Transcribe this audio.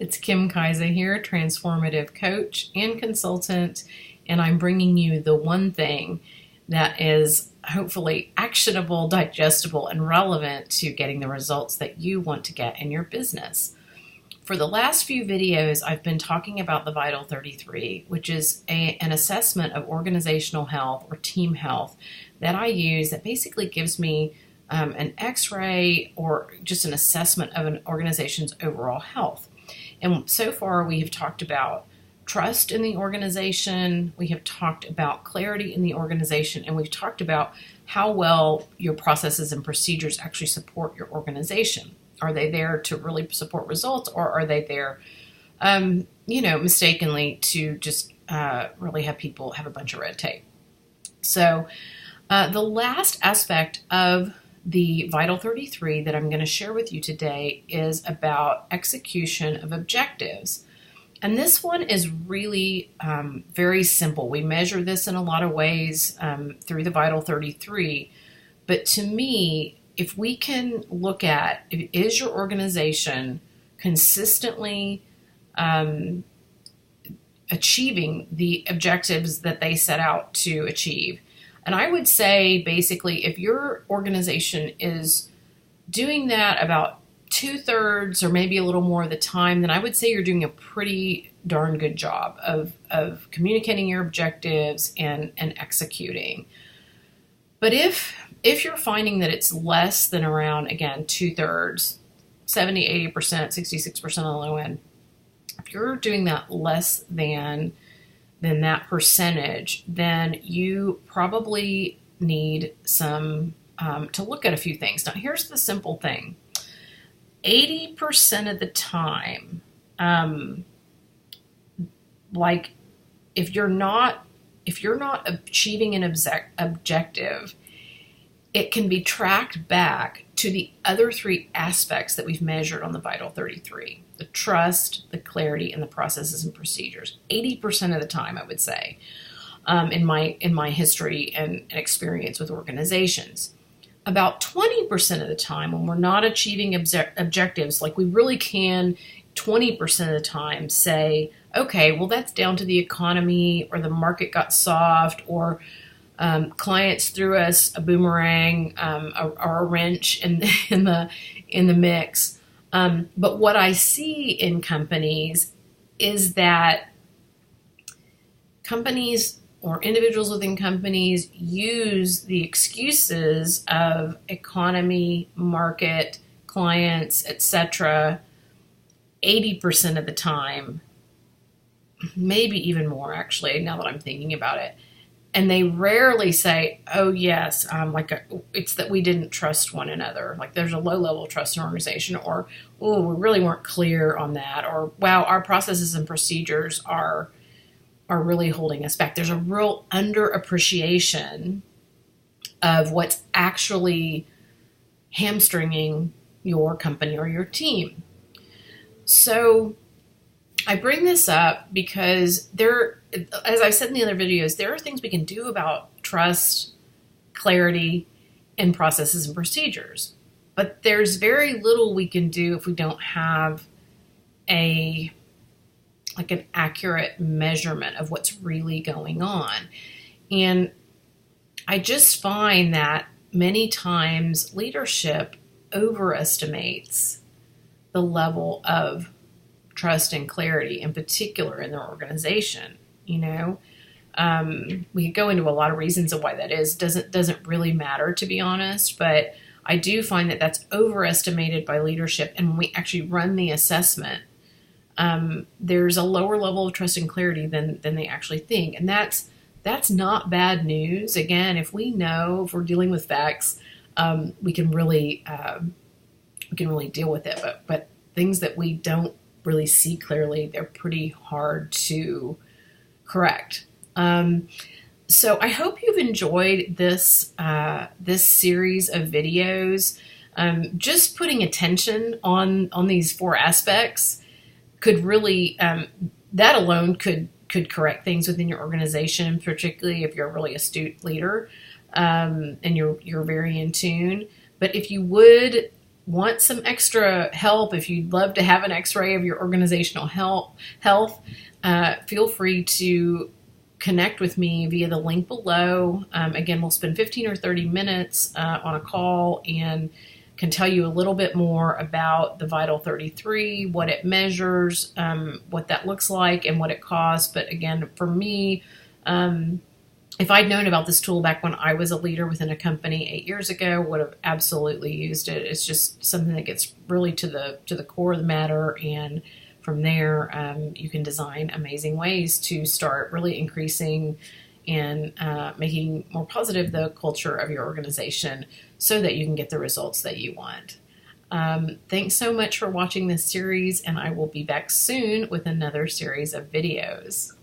It's Kim Kaiser here, transformative coach and consultant, and I'm bringing you the one thing that is hopefully actionable, digestible, and relevant to getting the results that you want to get in your business. For the last few videos, I've been talking about the Vital 33, which is an assessment of organizational health or team health that I use that basically gives me an x-ray or just an assessment of an organization's overall health. And so far we have talked about trust in the organization, we have talked about clarity in the organization, and we've talked about how well your processes and procedures actually support your organization. Are they there to really support results, or are they there, mistakenly to just really have people have a bunch of red tape? So the last aspect of the Vital 33 that I'm going to share with you today is about execution of objectives. And this one is really very simple. We measure this in a lot of ways through the Vital 33. But to me, if we can look at, is your organization consistently achieving the objectives that they set out to achieve? And I would say, basically, if your organization is doing that about 2/3 or maybe a little more of the time, then I would say you're doing a pretty darn good job of communicating your objectives and executing. But if you're finding that it's less than around, again, 2/3, 70, 80%, 66% on the low end, if you're doing that less than that percentage, then you probably need some to look at a few things. Now, here's the simple thing. 80% of the time, if you're not achieving an objective, it can be tracked back to the other three aspects that we've measured on the Vital 33. The trust, the clarity, and the processes and procedures. 80% of the time, I would say, in my history and experience with organizations. About 20% of the time, when we're not achieving objectives, like we really can 20% of the time say, okay, well, that's down to the economy, or the market got soft, or clients threw us a boomerang or a wrench in the mix. But what I see in companies is that companies or individuals within companies use the excuses of economy, market, clients, etc. 80% of the time, maybe even more actually, now that I'm thinking about it. And they rarely say, oh, yes, it's that we didn't trust one another. Like there's a low level of trust in an organization, or, oh, we really weren't clear on that, or, wow, our processes and procedures are really holding us back. There's a real underappreciation of what's actually hamstringing your company or your team. So I bring this up because as I said in the other videos, there are things we can do about trust, clarity, and processes and procedures. But there's very little we can do if we don't have an accurate measurement of what's really going on. And I just find that many times leadership overestimates the level of trust and clarity, in particular in their organization. We could go into a lot of reasons of why that is. Doesn't really matter, to be honest, but I do find that that's overestimated by leadership. And when we actually run the assessment, there's a lower level of trust and clarity than they actually think. And that's not bad news. Again, if we're dealing with facts, we can really deal with it. But things that we don't really see clearly, they're pretty hard to correct. So I hope you've enjoyed this series of videos. Just putting attention on these four aspects could really, that alone could correct things within your organization, particularly if you're a really astute leader and you're very in tune. But if you would want some extra help, if you'd love to have an x-ray of your organizational health, feel free to connect with me via the link below. Again, we'll spend 15 or 30 minutes on a call and can tell you a little bit more about the Vital 33, what it measures, what that looks like, and what it costs. But again, for me, if I'd known about this tool back when I was a leader within a company 8 years ago, would have absolutely used it. It's just something that gets really to the core of the matter, and from there, you can design amazing ways to start really increasing and making more positive the culture of your organization so that you can get the results that you want. Thanks so much for watching this series, and I will be back soon with another series of videos.